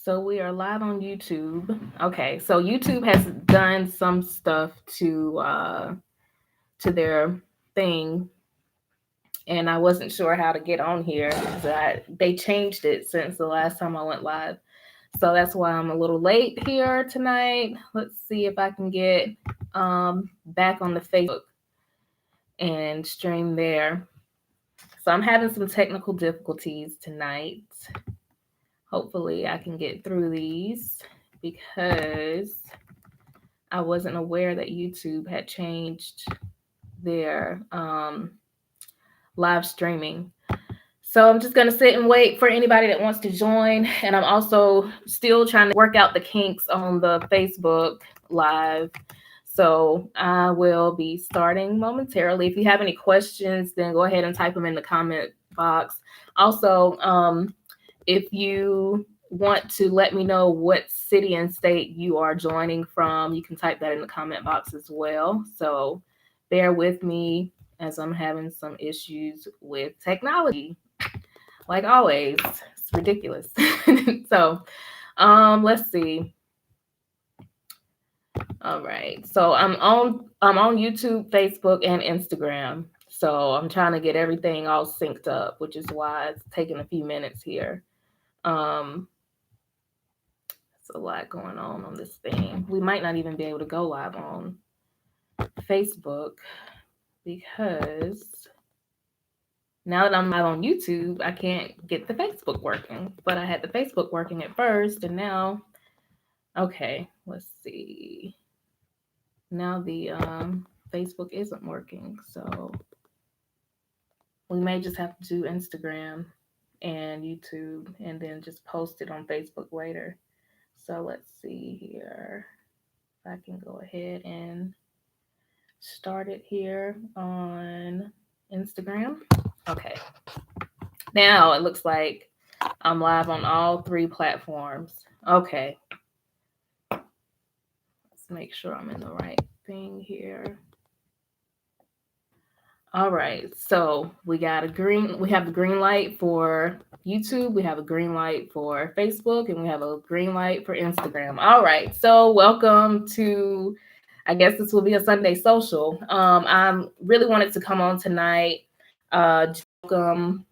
So we are live on YouTube. Okay, so YouTube has done some stuff to their thing, and I wasn't sure how to get on here because they changed it since the last time I went live. So that's why I'm a little late here tonight. Let's see if I can get back on the Facebook and stream there. So I'm having some technical difficulties tonight. Hopefully I can get through these because I wasn't aware that YouTube had changed their live streaming. So I'm just going to sit and wait for anybody that wants to join. And I'm also still trying to work out the kinks on the Facebook live. So I will be starting momentarily. If you have any questions, then go ahead and type them in the comment box. Also, if you want to let me know what city and state you are joining from, you can type that in the comment box as well. So bear with me as I'm having some issues with technology. Like always, it's ridiculous. So let's see. All right. So I'm on YouTube, Facebook, and Instagram. So I'm trying to get everything all synced up, which is why it's taking a few minutes here. It's a lot going on this thing. We might not even be able to go live on Facebook because now that I'm live on YouTube, I can't get the Facebook working. But I had the Facebook working at first, and now, okay, let's see. Now the Facebook isn't working, so we may just have to do Instagram and YouTube and then just post it on Facebook later. So let's see here. I can go ahead and start it here on Instagram. Okay. Now it looks like I'm live on all three platforms. Okay. Let's make sure I'm in the right thing here. All right. So we have the green light for YouTube, we have a green light for Facebook, and we have a green light for Instagram. All right. So welcome to, I guess this will be a Sunday social. I really wanted to come on tonight, welcome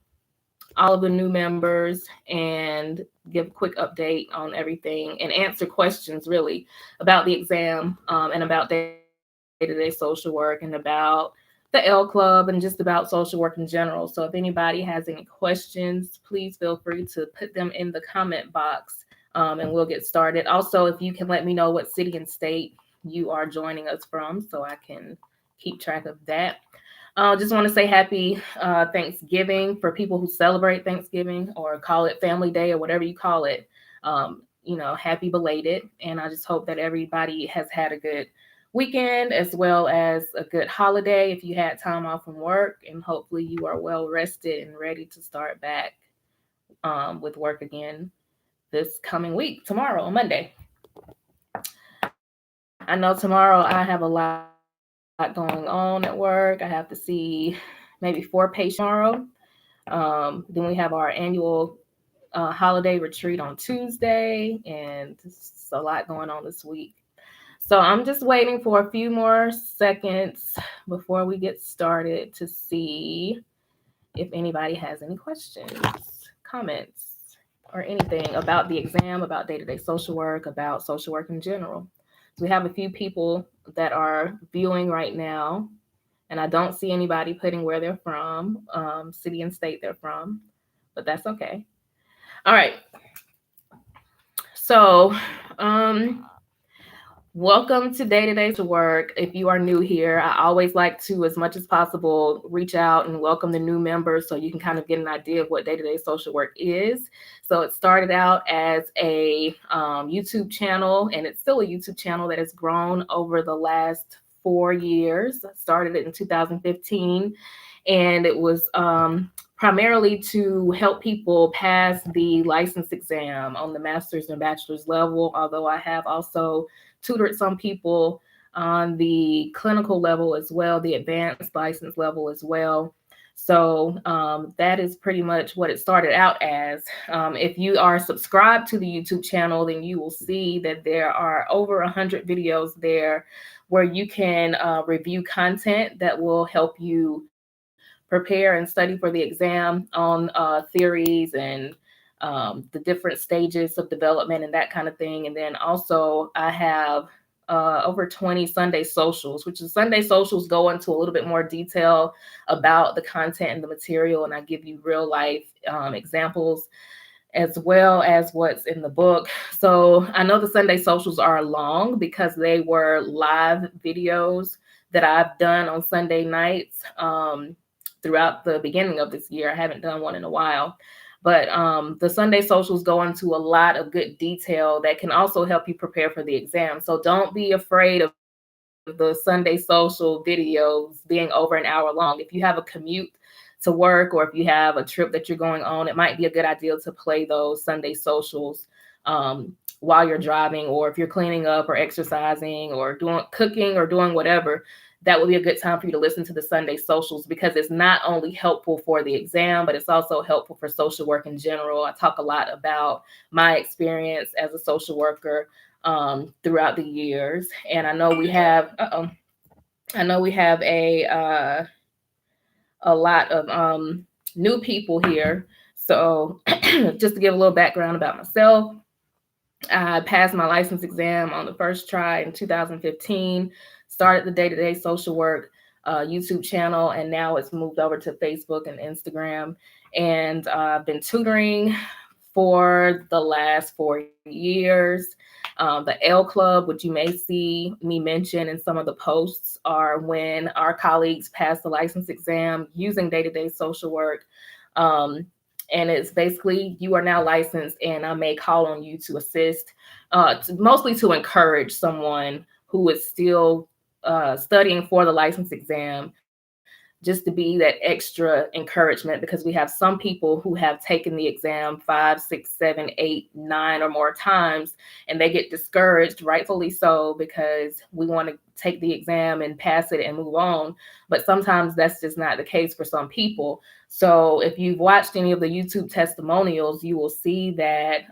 all of the new members and give a quick update on everything and answer questions really about the exam and about day-to-day social work and about the L Club and just about social work in general. So if anybody has any questions, please feel free to put them in the comment box and we'll get started. Also, if you can let me know what city and state you are joining us from so I can keep track of that. Just want to say happy Thanksgiving for people who celebrate Thanksgiving or call it Family Day or whatever you call it. Happy belated. And I just hope that everybody has had a good weekend as well as a good holiday if you had time off from work. And hopefully you are well rested and ready to start back with work again this coming week, tomorrow on Monday. I know tomorrow I have a lot going on at work. I have to see maybe 4 patients tomorrow. Then we have our annual holiday retreat on Tuesday, and it's a lot going on this week. So I'm just waiting for a few more seconds before we get started to see if anybody has any questions, comments, or anything about the exam, about day-to-day social work, about social work in general. So we have a few people that are viewing right now, and I don't see anybody putting where they're from, city and state they're from, but that's okay. All right. So, welcome to Day-to-Day Social Work. If you are new here, I always like to, as much as possible, reach out and welcome the new members so you can kind of get an idea of what day-to-day social work is. So it started out as a YouTube channel, and it's still a YouTube channel that has grown over the last 4 years. I started it in 2015, and it was primarily to help people pass the license exam on the master's and bachelor's level, although I have also tutored some people on the clinical level as well, the advanced license level as well. So that is pretty much what it started out as. If you are subscribed to the YouTube channel, then you will see that there are over 100 videos there where you can review content that will help you prepare and study for the exam on theories and the different stages of development and that kind of thing. And then also I have over 20 Sunday socials, which is Sunday socials go into a little bit more detail about the content and the material. And I give you real life examples as well as what's in the book. So I know the Sunday socials are long because they were live videos that I've done on Sunday nights throughout the beginning of this year. I haven't done one in a while. But the Sunday socials go into a lot of good detail that can also help you prepare for the exam. So don't be afraid of the Sunday social videos being over an hour long. If you have a commute to work or if you have a trip that you're going on, it might be a good idea to play those Sunday socials while you're driving, or if you're cleaning up or exercising or doing cooking or doing whatever. That would be a good time for you to listen to the Sunday socials, because it's not only helpful for the exam, but it's also helpful for social work in general. I talk a lot about my experience as a social worker throughout the years. And I know we have, a lot of new people here. So just to give a little background about myself, I passed my license exam on the first try in 2015, started the day-to-day social work YouTube channel, and now it's moved over to Facebook and Instagram. And I've been tutoring for the last 4 years. The L Club, which you may see me mention in some of the posts, are when our colleagues pass the license exam using day-to-day social work. And it's basically you are now licensed, and I may call on you to assist, mostly to encourage someone who is still studying for the license exam, just to be that extra encouragement, because we have some people who have taken the exam 5, 6, 7, 8, 9 or more times, and they get discouraged, rightfully so, because we want to take the exam and pass it and move on. But sometimes that's just not the case for some people. So if you've watched any of the YouTube testimonials, you will see that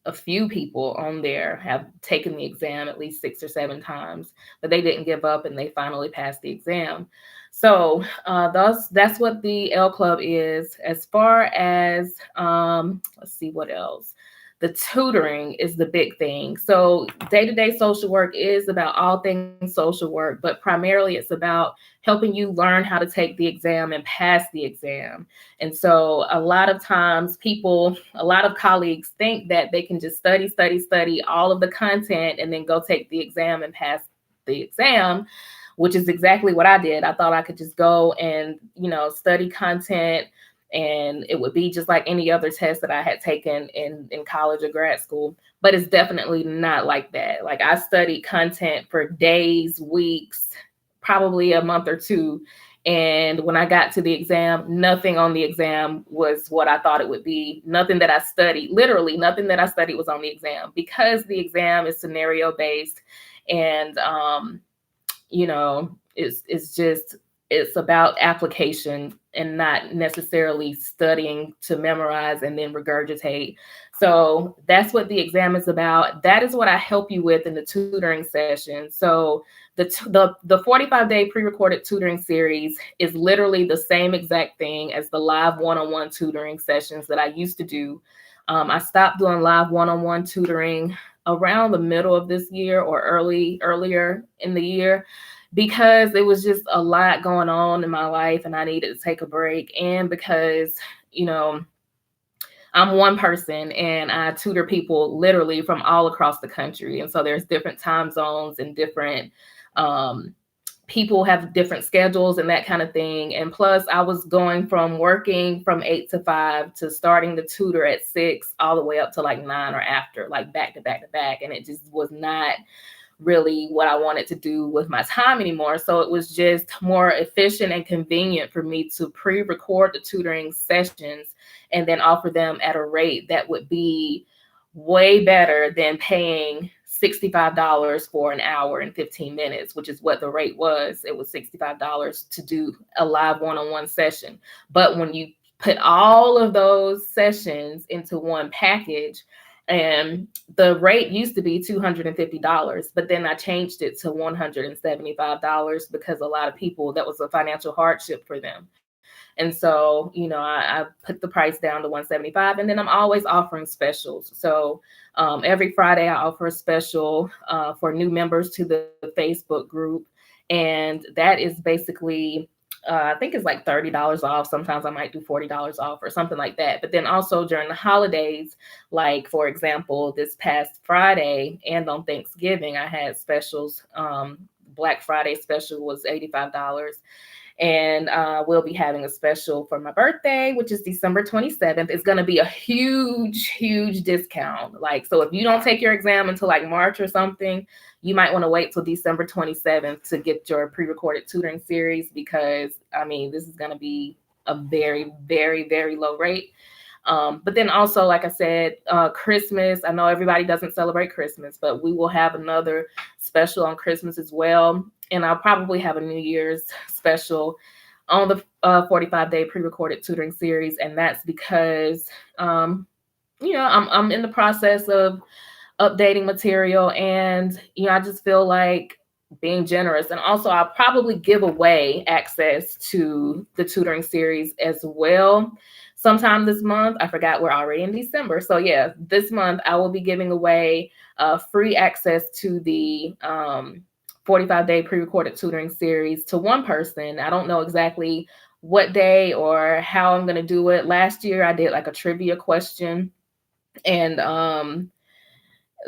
a few people on there have taken the exam at least 6 or 7 times, but they didn't give up and they finally passed the exam. So that's what the L Club is. As far as, let's see what else. The tutoring is the big thing. So day-to-day social work is about all things social work, but primarily it's about helping you learn how to take the exam and pass the exam. And so a lot of times a lot of colleagues think that they can just study all of the content and then go take the exam and pass the exam, which is exactly what I did. I thought I could just go and, study content, and it would be just like any other test that I had taken in college or grad school. But it's definitely not like that. Like, I studied content for days, weeks, probably a month or two. And when I got to the exam, nothing on the exam was what I thought it would be. Nothing that I studied, literally nothing that I studied was on the exam, because the exam is scenario based. And, it's about application and not necessarily studying to memorize and then regurgitate. So that's what the exam is about. That is what I help you with in the tutoring session. So the 45-day pre-recorded tutoring series is literally the same exact thing as the live one-on-one tutoring sessions that I used to do. I stopped doing live one-on-one tutoring around the middle of this year or earlier in the year, because it was just a lot going on in my life and I needed to take a break. And because, I'm one person and I tutor people literally from all across the country. And so there's different time zones and different people have different schedules and that kind of thing. And plus I was going from working from 8 to 5 to starting to tutor at 6 all the way up to like 9 or after, like back to back to back. And it just was not really what I wanted to do with my time anymore. So it was just more efficient and convenient for me to pre-record the tutoring sessions and then offer them at a rate that would be way better than paying $65 for an hour and 15 minutes, which is what the rate was. It was $65 to do a live one-on-one session. But when you put all of those sessions into one package, and the rate used to be $250, but then I changed it to $175 because a lot of people, that was a financial hardship for them. And so, I put the price down to $175, and then I'm always offering specials. So every Friday I offer a special for new members to the Facebook group. And that is basically, I think it's like $30 off. Sometimes I might do $40 off or something like that. But then also during the holidays, like for example, this past Friday and on Thanksgiving, I had specials. Black Friday special was $85. And we'll be having a special for my birthday, which is December 27th. It's going to be a huge, huge discount. Like, so if you don't take your exam until like March or something, you might want to wait till December 27th to get your pre-recorded tutoring series, because I mean, this is going to be a very, very, very low rate. But then also, like I said, Christmas, I know everybody doesn't celebrate Christmas, but we will have another special on Christmas as well. And I'll probably have a New Year's special on the 45-day pre-recorded tutoring series. And that's because, I'm in the process of updating material, and, I just feel like being generous. And also I'll probably give away access to the tutoring series as well sometime this month. I forgot we're already in December. So yeah, this month I will be giving away free access to the 45-day pre-recorded tutoring series to one person. I don't know exactly what day or how I'm going to do it. Last year I did like a trivia question, and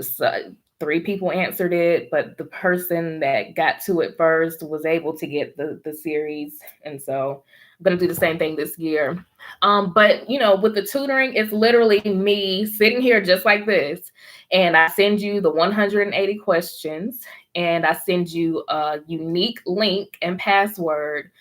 so 3 people answered it, but the person that got to it first was able to get the series. And so I'm going to do the same thing this year. But with the tutoring, it's literally me sitting here just like this, and I send you the 180 questions, and I send you a unique link and password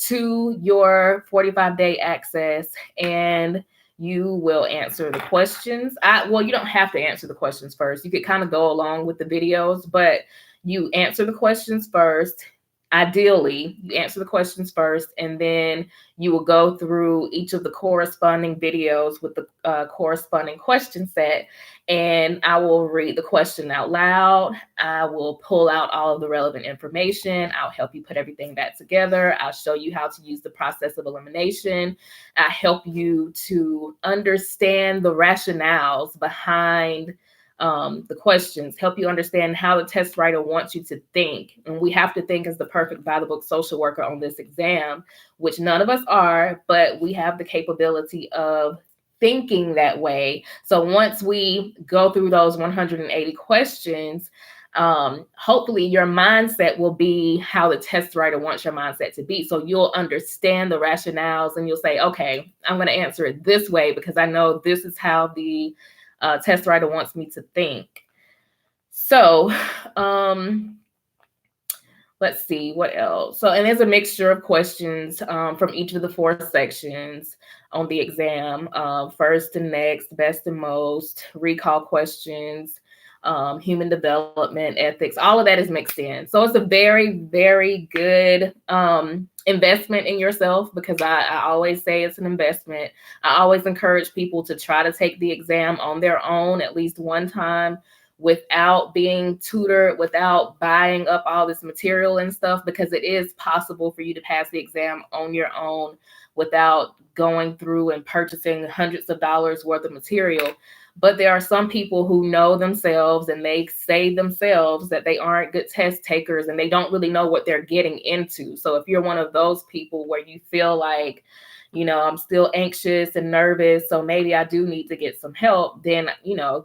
to your 45-day access, and you will answer the questions. Well, you don't have to answer the questions first. You could kind of go along with the videos, but you answer the questions first. Ideally, you answer the questions first, and then you will go through each of the corresponding videos with the corresponding question set, and I will read the question out loud. I will pull out all of the relevant information. I'll help you put everything back together. I'll show you how to use the process of elimination. I help you to understand the rationales behind the questions, help you understand how the test writer wants you to think. And we have to think as the perfect by the book social worker on this exam, which none of us are, but we have the capability of thinking that way. So once we go through those 180 questions, hopefully your mindset will be how the test writer wants your mindset to be. So you'll understand the rationales, and you'll say, okay, I'm going to answer it this way because I know this is how the test writer wants me to think. So let's see what else. So, and there's a mixture of questions from each of the 4 sections on the exam: first and next, best and most, recall questions, human development, ethics. All of that is mixed in. So it's a very, very good investment in yourself, because I always say it's an investment. I always encourage people to try to take the exam on their own at least one time, without being tutored, without buying up all this material and stuff, because it is possible for you to pass the exam on your own without going through and purchasing hundreds of dollars worth of material. But there are some people who know themselves, and they say themselves that they aren't good test takers, and they don't really know what they're getting into. So if you're one of those people where you feel like, I'm still anxious and nervous, so maybe I do need to get some help, then,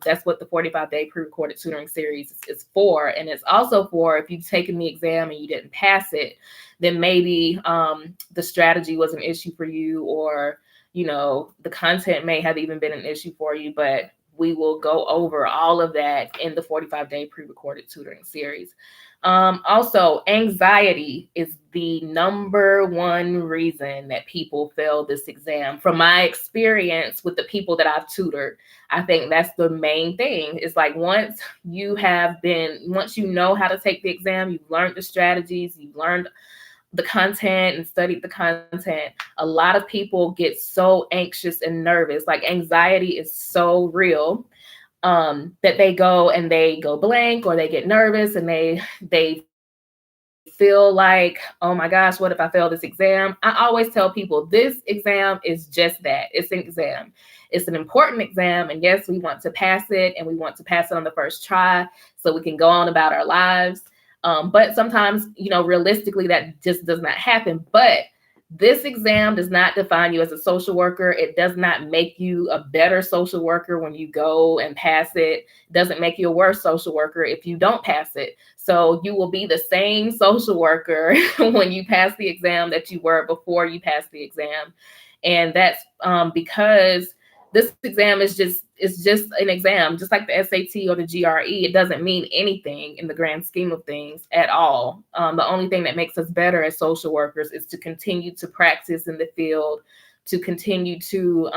that's what the 45-day pre-recorded tutoring series is for. And it's also for, if you've taken the exam and you didn't pass it, then maybe the strategy was an issue for you, or, the content may have even been an issue for you, but we will go over all of that in the 45-day pre-recorded tutoring series. Also, anxiety is the number one reason that people fail this exam. From my experience with the people that I've tutored, I think that's the main thing. It's like once you know how to take the exam, you've learned the strategies, you've learned the content and studied the content, a lot of people get so anxious and nervous. Like anxiety is so real, that they go blank, or they get nervous, and they feel like, oh my gosh, what if I fail this exam? I always tell people this exam is just that. It's an exam. It's an important exam. And yes, we want to pass it, and we want to pass it on the first try so we can go on about our lives. But sometimes, realistically, that just does not happen. But this exam does not define you as a social worker. It does not make you a better social worker when you go and pass it. It doesn't make you a worse social worker if you don't pass it. So you will be the same social worker when you pass the exam that you were before you passed the exam. And that's because this exam is just an exam, just like the SAT or the GRE. It doesn't mean anything in the grand scheme of things at all. The only thing that makes us better as social workers is to continue to practice in the field, to continue to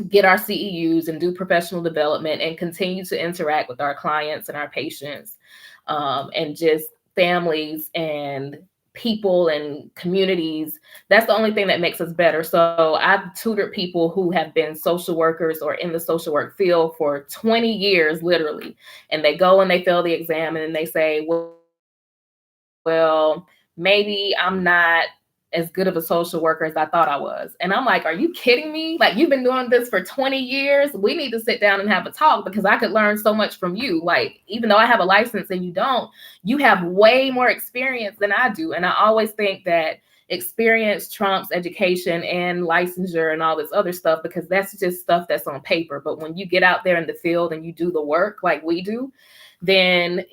get our CEUs and do professional development, and continue to interact with our clients and our patients, and just families and people and communities. That's the only thing that makes us better. So I've tutored people who have been social workers or in the social work field for 20 years, literally. And they go and they fail the exam, and then they say, well, maybe I'm not as good of a social worker as I thought I was. And I'm like, are you kidding me? Like, you've been doing this for 20 years. We need to sit down and have a talk, because I could learn so much from you. Like, even though I have a license and you don't, you have way more experience than I do. And I always think that experience trumps education and licensure and all this other stuff, because that's just stuff that's on paper. But when you get out there in the field and you do the work like we do, then,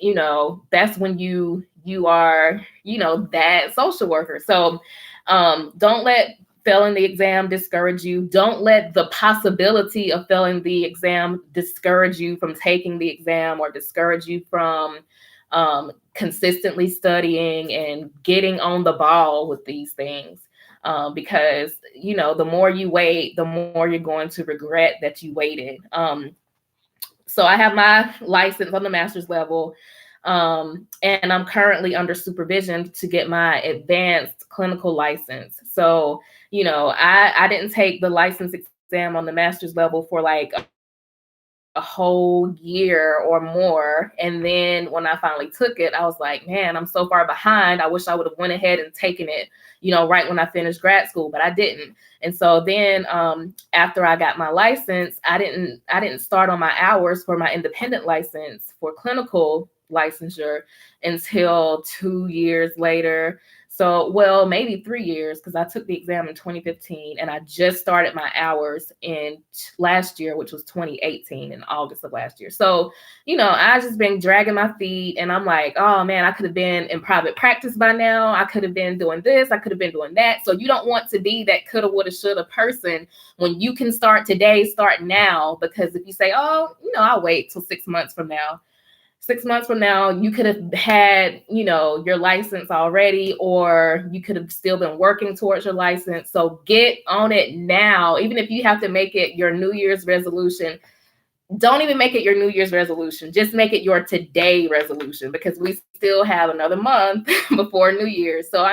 that's when you are, that social worker. So don't let failing the exam discourage you. Don't let the possibility of failing the exam discourage you from taking the exam, or discourage you from consistently studying and getting on the ball with these things. Because, the more you wait, the more you're going to regret that you waited. So I have my license on the master's level, and I'm currently under supervision to get my advanced clinical license. So, I didn't take the license exam on the master's level for like a whole year or more. And then when I finally took it, I was like, man, I'm so far behind. I wish I would have went ahead and taken it, right when I finished grad school, but I didn't. And so then after I got my license, I didn't start on my hours for my independent license for clinical licensure until 2 years later. So, well, maybe 3 years, because I took the exam in 2015, and I just started my hours in last year, which was 2018, in August of last year. So, I just been dragging my feet, and I'm like, oh man, I could have been in private practice by now. I could have been doing this. I could have been doing that. So you don't want to be that coulda, woulda, shoulda person when you can start today, start now. Because if you say, oh, I'll wait till 6 months from now. 6 months from now, you could have had, your license already, or you could have still been working towards your license. So get on it now. Even if you have to make it your New Year's resolution, don't even make it your New Year's resolution. Just make it your today resolution, because we still have another month before New Year's. So,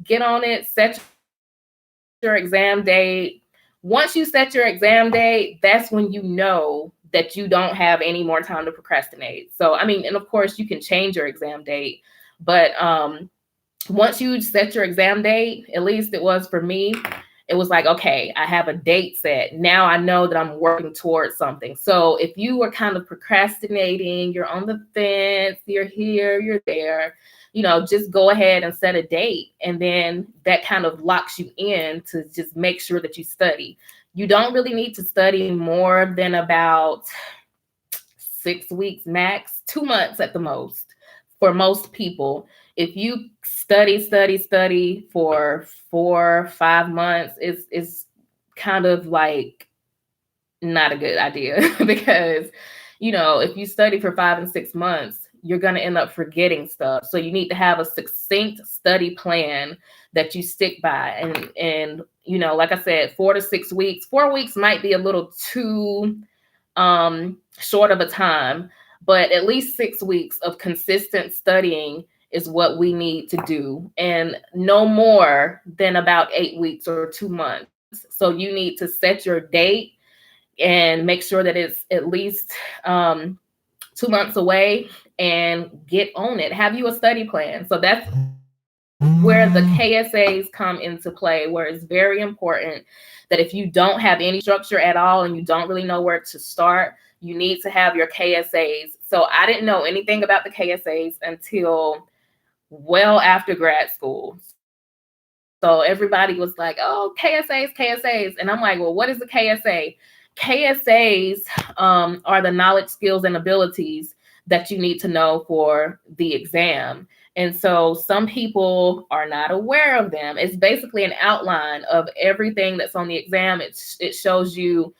get on it, set your exam date. Once you set your exam date, that's when you know that you don't have any more time to procrastinate. So, and of course you can change your exam date, but once you set your exam date, at least it was for me, it was like, okay, I have a date set. Now I know that I'm working towards something. So if you were kind of procrastinating, you're on the fence, you're here, you're there, just go ahead and set a date. And then that kind of locks you in to just make sure that you study. You don't really need to study more than about 6 weeks max, 2 months at the most for most people. If you study for 4 or 5 months, it's kind of like not a good idea because, if you study for 5 and 6 months, you're going to end up forgetting stuff. So you need to have a succinct study plan that you stick by. And like I said, 4 to 6 weeks, 4 weeks might be a little too short of a time, but at least 6 weeks of consistent studying is what we need to do, and no more than about 8 weeks or 2 months. So you need to set your date and make sure that it's at least 2 months away, and get on it. Have you a study plan? So that's where the KSAs come into play, where it's very important that if you don't have any structure at all and you don't really know where to start, you need to have your KSAs. So I didn't know anything about the KSAs until well after grad school. So everybody was like, oh, KSAs. And I'm like, well, what is the KSA? KSAs are the knowledge, skills, and abilities that you need to know for the exam. And so some people are not aware of them. It's basically an outline of everything that's on the exam. It shows you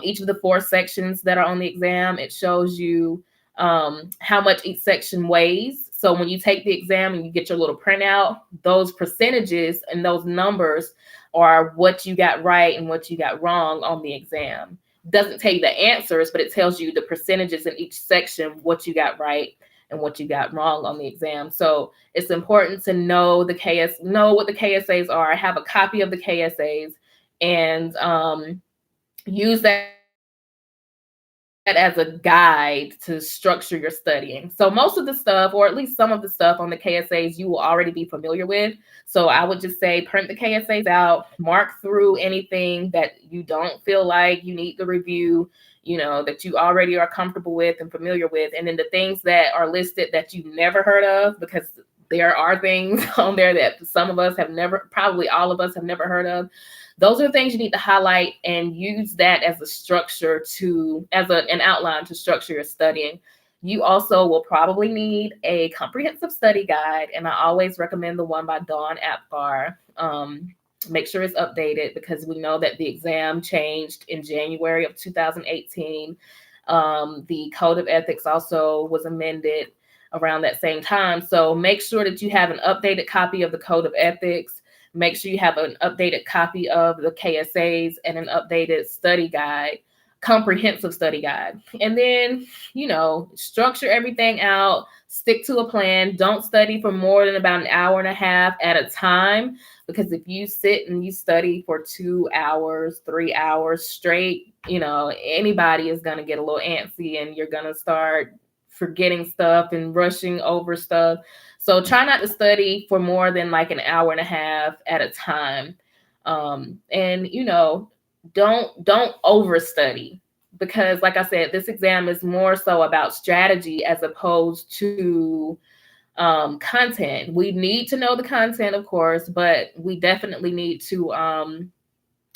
each of the 4 sections that are on the exam. It shows you how much each section weighs. So when you take the exam and you get your little printout, those percentages and those numbers are what you got right and what you got wrong on the exam. Doesn't tell you the answers, but it tells you the percentages in each section, what you got right and what you got wrong on the exam. So it's important to know what the KSAs are. I have a copy of the KSAs, and use that as a guide to structure your studying. So most of the stuff, or at least some of the stuff on the KSAs, you will already be familiar with. So I would just say print the KSAs out, mark through anything that you don't feel like you need to review, that you already are comfortable with and familiar with. And then the things that are listed that you've never heard of, because there are things on there that some of us have never, probably all of us have never heard of. Those are the things you need to highlight and use that as a structure an outline to structure your studying. You also will probably need a comprehensive study guide, and I always recommend the one by Dawn Apgar. Make sure it's updated, because we know that the exam changed in January of 2018. The Code of Ethics also was amended around that same time. So make sure that you have an updated copy of the Code of Ethics. Make sure you have an updated copy of the KSAs and an updated study guide, comprehensive study guide. And then, structure everything out, stick to a plan. Don't study for more than about an hour and a half at a time, because if you sit and you study for 2 hours, 3 hours straight, anybody is going to get a little antsy, and you're going to start forgetting stuff and rushing over stuff. So try not to study for more than like an hour and a half at a time. And don't overstudy, because like I said, this exam is more so about strategy as opposed to content. We need to know the content, of course, but we definitely need to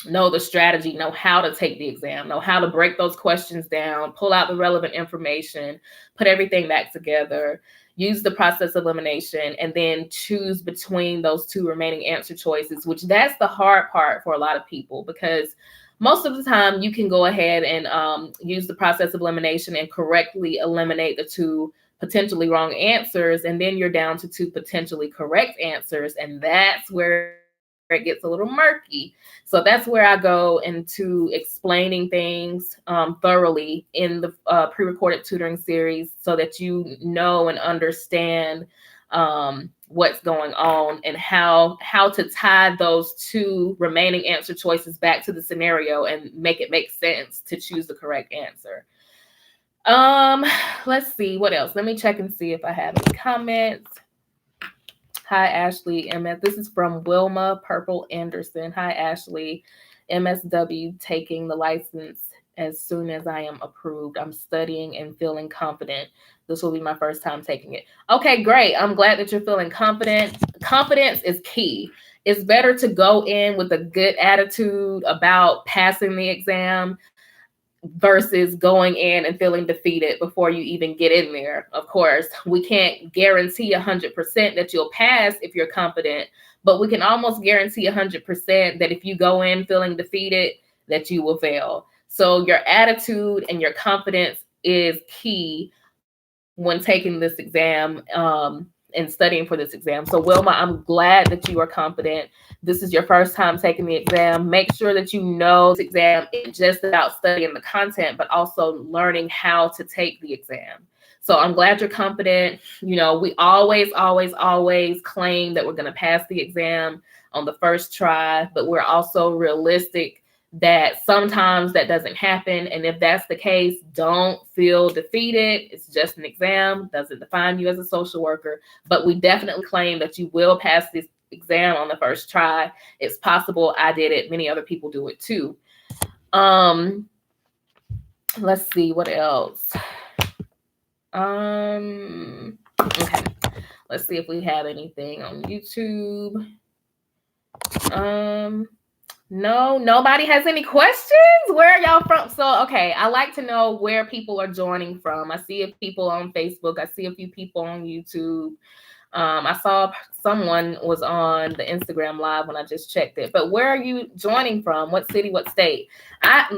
know the strategy, know how to take the exam, know how to break those questions down, pull out the relevant information, put everything back together, use the process of elimination, and then choose between those 2 remaining answer choices, which that's the hard part for a lot of people, because most of the time you can go ahead and use the process of elimination and correctly eliminate the 2 potentially wrong answers, and then you're down to 2 potentially correct answers, and that's where it gets a little murky. So that's where I go into explaining things thoroughly in the pre-recorded tutoring series, so that you know and understand what's going on, and how to tie those 2 remaining answer choices back to the scenario and make it make sense to choose the correct answer. Let's see what else. Let me check and see if I have any comments. Hi, Ashley MS. This is from Wilma Purple Anderson. Hi, Ashley. MSW, taking the license as soon as I am approved. I'm studying and feeling confident. This will be my first time taking it. Okay, great. I'm glad that you're feeling confident. Confidence is key. It's better to go in with a good attitude about passing the exam versus going in and feeling defeated before you even get in there. Of course, we can't guarantee 100% that you'll pass if you're confident, but we can almost guarantee 100% that if you go in feeling defeated, that you will fail. So your attitude and your confidence is key when taking this exam and studying for this exam. So Wilma, I'm glad that you are confident. This is your first time taking the exam. Make sure that you know this exam isn't just about studying the content, but also learning how to take the exam. So I'm glad you're confident. You know, we always claim that we're going to pass the exam on the first try, but we're also realistic that sometimes that doesn't happen. And if that's the case, don't feel defeated. It's just an exam, doesn't define you as a social worker, but we definitely claim that you will pass this exam on the first try. It's possible. I did it. Many other people do it too. Let's see what else. Okay. Let's see if we have anything on YouTube. No, nobody has any questions. Where are y'all from? So, okay, I like to know where people are joining from. I see a people on Facebook. I see a few people on YouTube. I saw someone was on the Instagram live when I just checked it. But where are you joining from? What city, what state?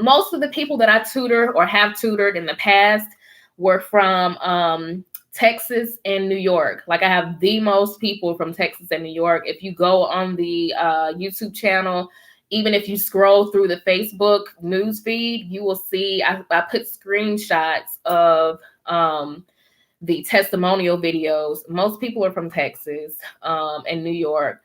Most of the people that I tutor or have tutored in the past were from Texas and New York. Like I have the most people from Texas and New York. If you go on the YouTube channel, even if you scroll through the Facebook news feed, you will see I put screenshots of the testimonial videos. Most people are from Texas and New York,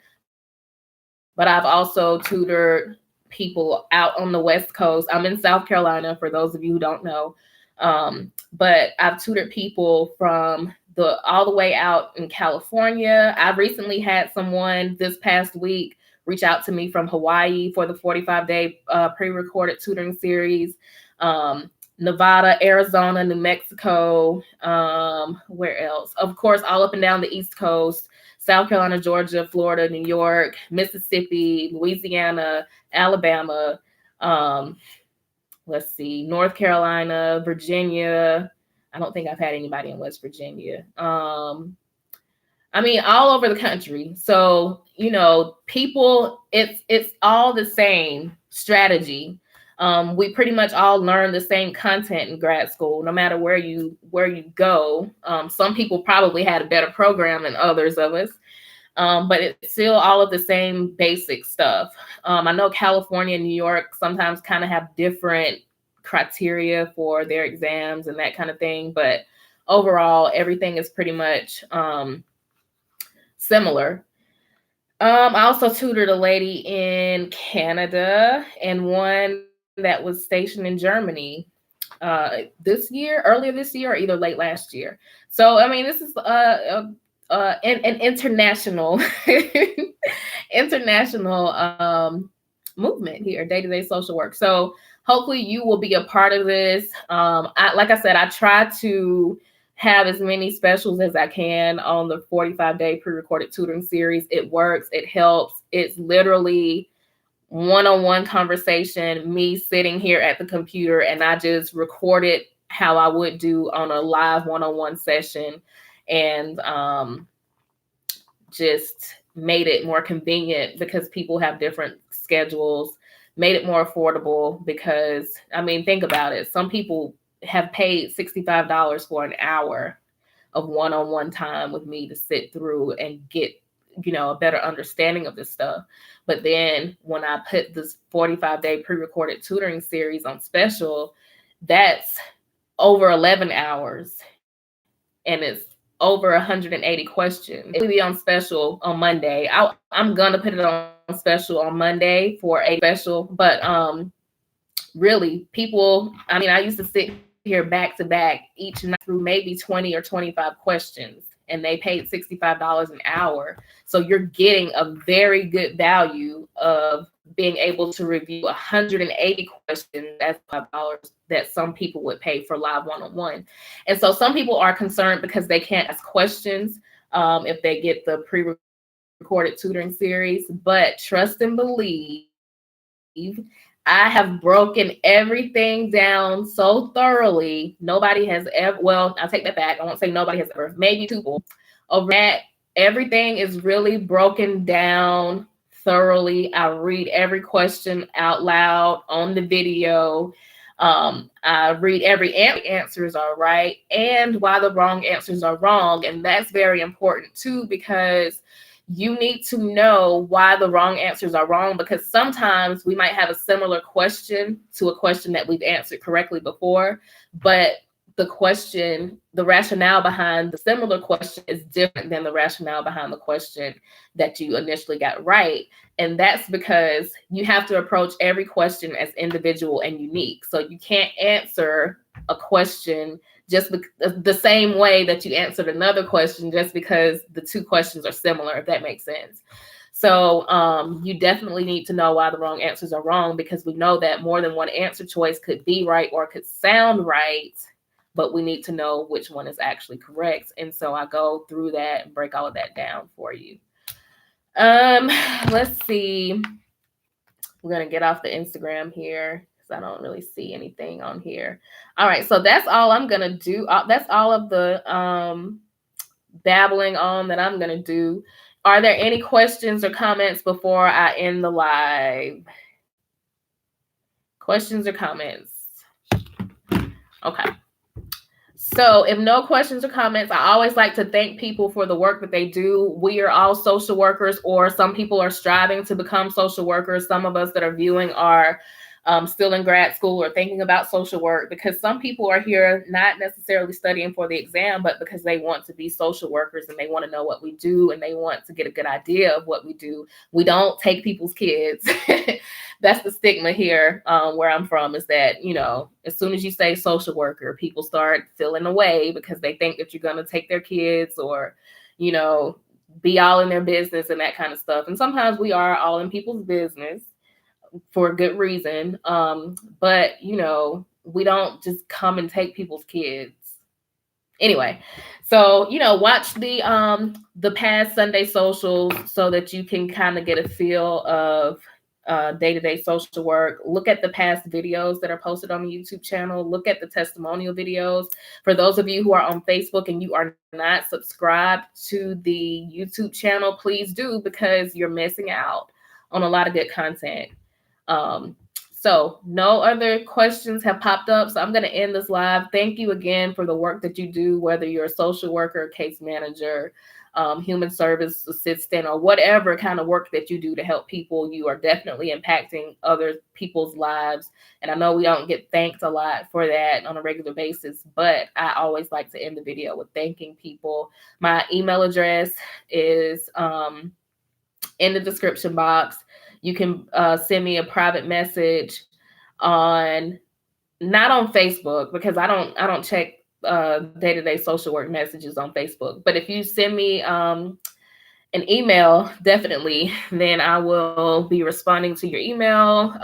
but I've also tutored people out on the West Coast. I'm in South Carolina, for those of you who don't know. But I've tutored people from all the way out in California. I recently had someone this past week reach out to me from Hawaii for the 45-day pre-recorded tutoring series. Nevada, Arizona, New Mexico, where else? Of course, all up and down the East Coast, South Carolina, Georgia, Florida, New York, Mississippi, Louisiana, Alabama, let's see, North Carolina, Virginia. I don't think I've had anybody in West Virginia. I mean, all over the country. So, you know, people, it's all the same strategy. We pretty much all learn the same content in grad school, no matter where you go. Some people probably had a better program than others of us. But it's still all of the same basic stuff. I know California and New York sometimes kind of have different criteria for their exams and that kind of thing. But overall, everything is pretty much similar. I also tutored a lady in Canada and one that was stationed in Germany earlier this year, or either late last year. So, I mean, this is an international movement here, day-to-day social work. So hopefully you will be a part of this. Like I said, I try to have as many specials as I can on the 45-day pre-recorded tutoring series. It works. It helps. It's literally one-on-one conversation, me sitting here at the computer, and I just record it how I would do on a live one-on-one session, and just made it more convenient because people have different schedules, made it more affordable because, I mean, think about it. Some people have paid $65 for an hour of one-on-one time with me to sit through and get, you know, a better understanding of this stuff. But then when I put this 45-day pre-recorded tutoring series on special, that's over 11 hours and it's over 180 questions. It will be on special on Monday. I'm gonna put it on special on Monday for a special, but really, people, I mean, I used to sit here back to back each night through maybe 20 or 25 questions, and they paid $65 an hour. So you're getting a very good value of being able to review 180 questions. That's $5 that some people would pay for live one-on-one. And so some people are concerned because they can't ask questions if they get the pre-recorded tutoring series. But trust and believe, I have broken everything down so thoroughly. Nobody has ever, well, I'll take that back. I won't say nobody has ever, maybe two people. Over that, everything is really broken down thoroughly. I read every question out loud on the video. I read every answers are right and why the wrong answers are wrong. And that's very important too, because you need to know why the wrong answers are wrong, because sometimes we might have a similar question to a question that we've answered correctly before, but the rationale behind the similar question is different than the rationale behind the question that you initially got right. And that's because you have to approach every question as individual and unique. So you can't answer a question just the same way that you answered another question just because the two questions are similar, if that makes sense. So you definitely need to know why the wrong answers are wrong, because we know that more than one answer choice could be right or could sound right, but we need to know which one is actually correct. And so I go through that and break all of that down for you. Let's see. We're going to get off the Instagram here because I don't really see anything on here. All right. So that's all I'm going to do. That's all of the babbling on that I'm going to do. Are there any questions or comments before I end the live? Questions or comments? Okay. So if no questions or comments, I always like to thank people for the work that they do. We are all social workers, or some people are striving to become social workers. Some of us that are viewing are still in grad school or thinking about social work, because some people are here not necessarily studying for the exam, but because they want to be social workers and they want to know what we do and they want to get a good idea of what we do. We don't take people's kids. That's the stigma here where I'm from, is that, you know, as soon as you say social worker, people start feeling away because they think that you're going to take their kids or, you know, be all in their business and that kind of stuff. And sometimes we are all in people's business for a good reason. But, you know, we don't just come and take people's kids. Anyway, so, you know, watch the past Sunday socials so that you can kind of get a feel of day-to-day social work. Look at the past videos that are posted on the YouTube channel. Look at the testimonial videos. For those of you who are on Facebook and you are not subscribed to the YouTube channel, please do, because you're missing out on a lot of good content. So no other questions have popped up. So I'm going to end this live. Thank you again for the work that you do, whether you're a social worker, case manager, human service assistant, or whatever kind of work that you do to help people. You are definitely impacting other people's lives. And I know we don't get thanked a lot for that on a regular basis, but I always like to end the video with thanking people. My email address is in the description box. You can send me a private message on, not on Facebook, because I don't check day-to-day social work messages on Facebook. But if you send me an email, definitely, then I will be responding to your email.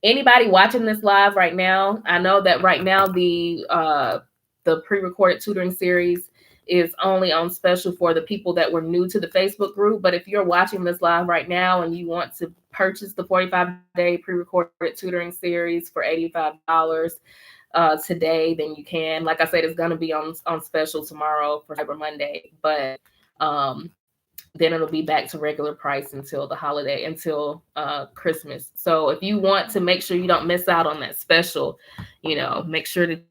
Anybody watching this live right now, I know that right now the pre-recorded tutoring series is only on special for the people that were new to the Facebook group. But if you're watching this live right now and you want to purchase the 45-day pre-recorded tutoring series for $85 today, then you can. Like I said, it's going to be on special tomorrow for Cyber Monday, but then it'll be back to regular price until the holiday, until Christmas. So if you want to make sure you don't miss out on that special, you know, make sure that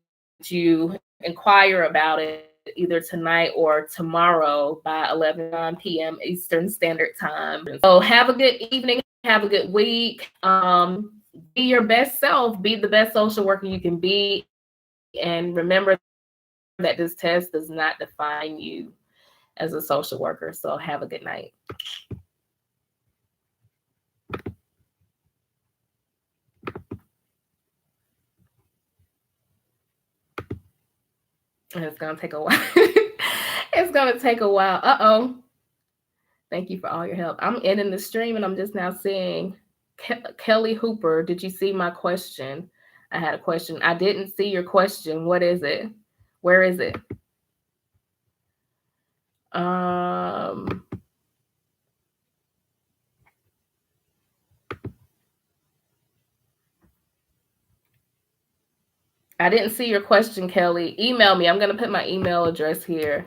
you inquire about it either tonight or tomorrow by 11 p.m. Eastern Standard Time. So have a good evening. Have a good week. Be your best self. Be the best social worker you can be. And remember that this test does not define you as a social worker. So have a good night. And it's going to take a while. It's going to take a while. Uh-oh. Thank you for all your help. I'm ending the stream and I'm just now seeing Kelly Hooper. Did you see my question? I had a question. I didn't see your question. What is it? Where is it? I didn't see your question, Kelly. Email me. I'm going to put my email address here.